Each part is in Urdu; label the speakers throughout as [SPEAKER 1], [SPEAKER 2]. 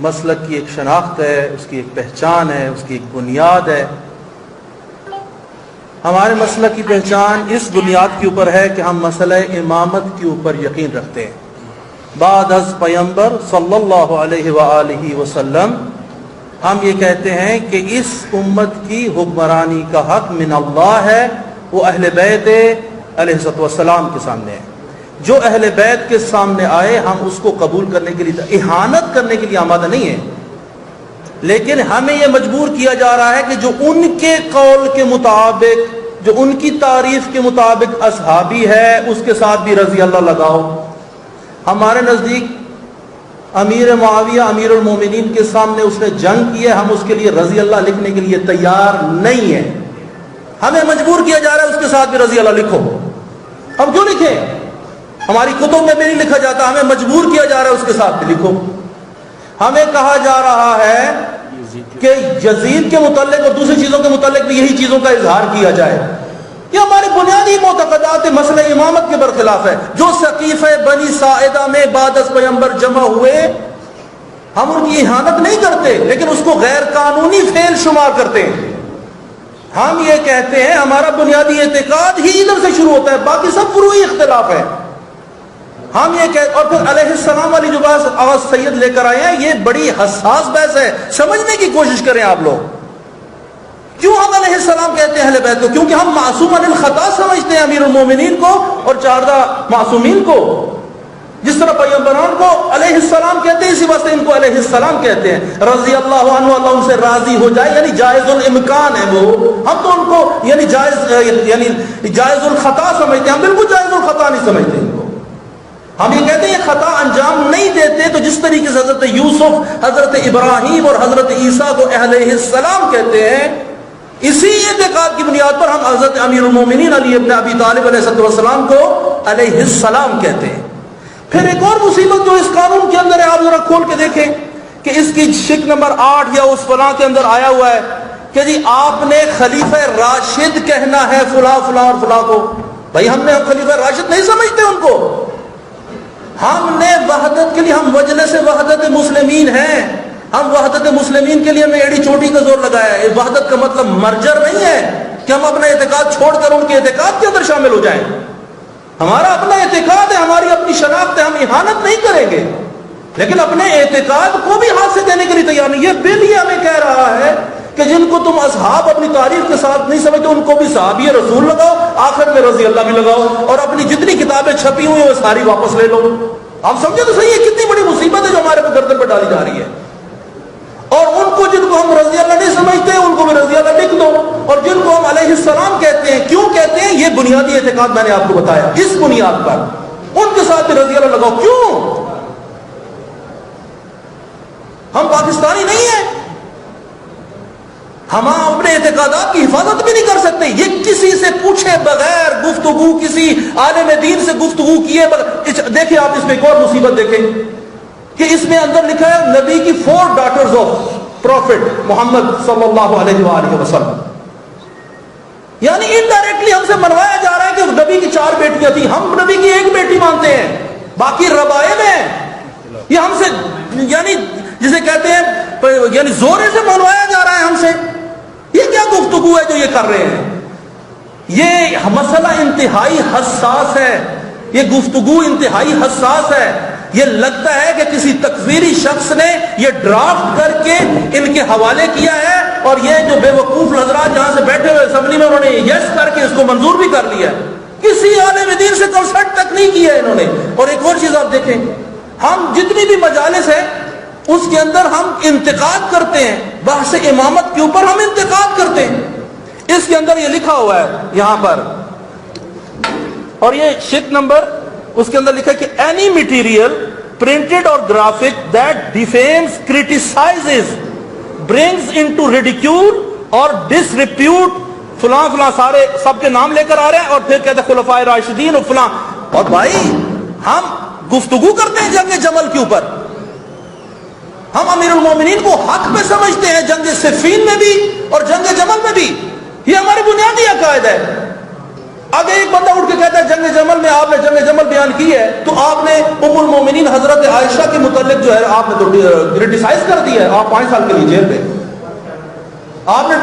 [SPEAKER 1] مسلک کی ایک شناخت ہے، اس کی ایک پہچان ہے، اس کی ایک بنیاد ہے۔ ہمارے مسلک کی پہچان اس بنیاد کے اوپر ہے کہ ہم مسئلہ امامت کے اوپر یقین رکھتے ہیں۔ بعد از پیغمبر صلی اللہ علیہ وآلہ وسلم ہم یہ کہتے ہیں کہ اس امت کی حکمرانی کا حق من اللہ ہے، وہ اہل بیت علیہ السلام کے سامنے ہے۔ جو اہل بیت کے سامنے آئے ہم اس کو قبول کرنے کے لیے، اہانت کرنے کے لیے آمادہ نہیں ہے، لیکن ہمیں یہ مجبور کیا جا رہا ہے کہ جو ان کے قول کے مطابق، جو ان کی تعریف کے مطابق اصحابی ہے، اس کے ساتھ بھی رضی اللہ لگاؤ۔ ہمارے نزدیک امیر معاویہ امیر المومنین کے سامنے اس نے جنگ کی ہے، ہم اس کے لیے رضی اللہ لکھنے کے لیے تیار نہیں ہیں۔ ہمیں مجبور کیا جا رہا ہے اس کے ساتھ بھی رضی اللہ لکھو۔ ہم کیوں لکھیں؟ ہماری کتب میں بھی نہیں لکھا جاتا، ہمیں مجبور کیا جا رہا ہے اس کے ساتھ بھی لکھو۔ ہمیں کہا جا رہا ہے کہ یزید کے متعلق اور دوسری چیزوں کے متعلق بھی یہی چیزوں کا اظہار کیا جائے۔ یہ ہمارے بنیادی معتقدات مسئلہ امامت کے برخلاف ہے۔ جو سقیفہ بنی ساعدہ میں بعد از پیغمبر جمع ہوئے، ہم ان کی اہانت نہیں کرتے، لیکن اس کو غیر قانونی فعل شمار کرتے ہیں۔ ہم یہ کہتے ہیں ہمارا بنیادی اعتقاد ہی ادھر سے شروع ہوتا ہے، باقی سب فروعی اختلاف ہے۔ ہم یہ کہتے، اور پھر علیہ السلام والی جو بات آغاز سید لے کر آئے ہیں، یہ بڑی حساس بحث ہے، سمجھنے کی کوشش کریں آپ لوگ۔ کیوں ہم علیہ السلام کہتے ہیں اہل بیت کو؟ کیونکہ ہم معصوم عن الخطا سمجھتے ہیں امیر المومنین کو اور 14 معصومین کو۔ جس طرح پیغمبران کو علیہ السلام کہتے ہیں، اسی واسطے ان کو علیہ السلام کہتے ہیں۔ رضی اللہ عنہ، اللہ ان سے راضی ہو جائے، یعنی جائز الامکان ہے وہ۔ ہم تو ان کو یعنی جائز الخطا سمجھتے ہیں، ہم بالکل جائز الخطا نہیں سمجھتے ان کو۔ ہم یہ کہتے ہیں یہ خطا انجام نہیں دیتے، تو جس طریقے سے حضرت یوسف، حضرت ابراہیم اور حضرت عیسیٰ کو علیہ السلام کہتے ہیں، اسی اعتقاد کی بنیاد پر ہم حضرت امیر المومنین علی ابن ابی طالب علیہ السلام کو علیہ السلام کہتے ہیں۔ پھر ایک اور مصیبت جو اس قانون کے اندر ہے، آپ ذرا کھول کے دیکھیں کہ اس کی شک نمبر 8 یا اس فلاں کے اندر آیا ہوا ہے کہ جی آپ نے خلیفہ راشد کہنا ہے فلاں فلاں اور فلاں کو۔ بھائی ہم نے خلیفہ راشد نہیں سمجھتے ان کو، ہم نے وحدت کے لیے، ہم مجلس وحدت مسلمین ہیں، ہم وحدت مسلمین کے لیے ہم نے ایڑی چوٹی کا زور لگایا ہے۔ وحدت کا مطلب مرجر نہیں ہے کہ ہم اپنا اعتقاد چھوڑ کر ان کے اعتقاد کے اندر شامل ہو جائیں۔ ہمارا اپنا اعتقاد ہے، ہماری اپنی شناخت ہے، ہم اہانت نہیں کریں گے، لیکن اپنے اعتقاد کو بھی ہاتھ سے دینے کے لیے تیار نہیں۔ یہ بل ہی ہمیں کہہ رہا ہے کہ جن کو تم اصحاب اپنی تعریف کے ساتھ نہیں سمجھتے، ان کو بھی صحابی رسول لگاؤ، آخر میں رضی اللہ بھی لگاؤ، اور اپنی جتنی کتابیں چھپی ہوئی ہیں وہ ساری واپس لے لو۔ آپ سمجھے تو صحیح ہے کتنی بڑی مصیبت ہے جو ہمارے کو گردن پر ڈالی جا رہی ہے۔ اور ان کو جن کو ہم رضی اللہ نہیں سمجھتے ان کو بھی رضی اللہ لکھ دو، اور جن کو ہم علیہ السلام کہتے ہیں، کیوں کہتے ہیں؟ یہ بنیادی اعتقاد میں نے آپ کو بتایا، اس بنیاد پر ان کے ساتھ رضی اللہ لگاؤ۔ کیوں؟ ہم پاکستانی نہیں ہیں، ہم اپنے اعتقادات کی حفاظت بھی نہیں کر سکتے۔ یہ کسی سے پوچھے بغیر گفتگو، کسی عالم دین سے گفتگو کیے بغیر، دیکھیں آپ اس میں ایک اور مصیبت دیکھیں کہ اس میں اندر لکھا ہے نبی کی 4 ڈاٹرز آف پروفٹ محمد صلی اللہ علیہ وآلہ وسلم، یعنی انڈائریکٹلی ہم سے منوایا جا رہا ہے کہ نبی کی 4 بیٹیاں تھیں، ہم نبی کی 1 بیٹی مانتے ہیں، باقی ربائب ہیں۔ یہ ہم سے یعنی جسے کہتے ہیں یعنی زورے سے منوایا جا رہا ہے ہم سے۔ یہ کیا گفتگو ہے جو یہ کر رہے ہیں؟ یہ مسئلہ انتہائی حساس ہے، یہ گفتگو انتہائی حساس ہے۔ یہ لگتا ہے کہ کسی تکفیری شخص نے یہ ڈرافٹ کر کے ان کے حوالے کیا ہے، اور یہ جو بے وقوف حضرات جہاں سے بیٹھے ہوئے اسمبلی میں انہوں نے یس کر کے اس کو منظور بھی کر لیا، کسی عالم دین سے کنسلٹ تک نہیں کیا انہوں نے۔ اور ایک اور چیز آپ دیکھیں، ہم جتنی بھی مجالس ہیں اس کے اندر ہم انتقاد کرتے ہیں، بحث امامت کے اوپر ہم انتقاد کرتے ہیں۔ اس کے اندر یہ لکھا ہوا ہے یہاں پر، اور یہ شک نمبر اس کے اندر لکھا ہے کہ اینی مٹیریل پرنٹڈ اور graphic that defames, criticises, brings into ridicule اور ڈس ریپیوٹ فلاں فلاں، سارے سب کے نام لے کر آ رہے ہیں، اور پھر کہتے ہیں خلفائے راشدین اور فلاں۔ اور بھائی ہم گفتگو کرتے ہیں جنگ جمل کے اوپر، ہم امیر المومنین کو حق پہ سمجھتے ہیں، جنگ صفین میں بھی اور جنگ جمل میں بھی، یہ ہمارے بنیادی عقائد ہے۔ آگے ایک بندہ اٹھ کے کہتا ہے جنگ جمل میں آپ نے جنگ جمل بیان کی ہے تو آپ نے ام المومنین حضرت عائشہ کے متعلق جو ہے آپ نے تو کرٹیسائز کر دیا ہے، آپ 5 سال کے لیے جیل پہ، آپ نے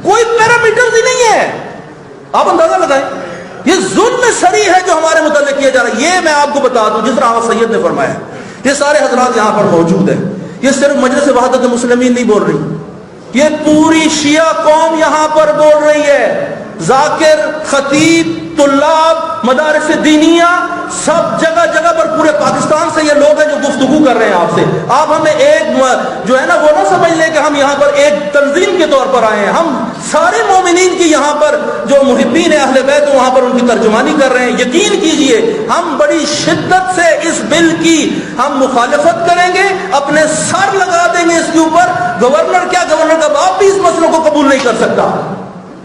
[SPEAKER 1] کوئی پیرامیٹرز ہی نہیں ہے. آپ اندازہ لگائیں یہ ظلم سری ہے جو ہمارے متعلق کیا جا رہا ہے. یہ میں آپ کو بتا دوں جس طرح آقا سید نے فرمایا، یہ سارے حضرات یہاں پر موجود ہیں، یہ صرف مجلس وحدت المسلمین نہیں بول رہی، یہ پوری شیعہ قوم یہاں پر بول رہی ہے. ذاکر، خطیب، طلاب، مدارس دینیہ، سب جگہ جگہ پر پورے پاکستان سے یہ لوگ ہیں جو گفتگو کر رہے ہیں آپ سے. آپ ہمیں ایک جو ہے نا وہ نہ سمجھ لیں کہ ہم یہاں پر ایک تنظیم کے طور پر آئے ہیں. ہم سارے مومنین کی یہاں پر جو محبین اہل بیت وہاں پر ان کی ترجمانی کر رہے ہیں. یقین کیجئے ہم بڑی شدت سے اس بل کی ہم مخالفت کریں گے، اپنے سر لگا دیں گے اس کے اوپر. گورنر کیا، گورنر کا باپ بھی اس مسئلے کو قبول نہیں کر سکتا،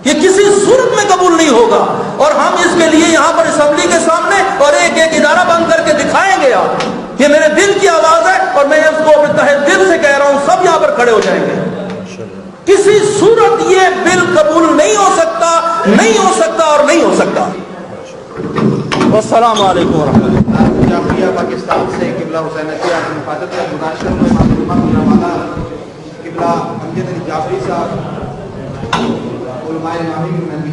[SPEAKER 1] یہ کسی صورت میں قبول نہیں ہوگا. اور ہم اس کے لیے یہاں پر اسمبلی کے سامنے اور ایک ایک ادارہ بند کر کے دکھائیں گے. آپ یہ میرے دل کی آواز ہے اور میں اس کو تہ دل سے کہہ رہا ہوں، سب یہاں پر کھڑے ہو جائیں گے. کسی صورت یہ بل قبول نہیں ہو سکتا، نہیں ہو سکتا اور نہیں ہو سکتا. والسلام علیکم ورحمۃ اللہ.
[SPEAKER 2] جعفریہ پاکستان سے قبلہ حسینیہ مفادت مناشر میں قبلہ امجد علی جعفری صاحب علماء امامی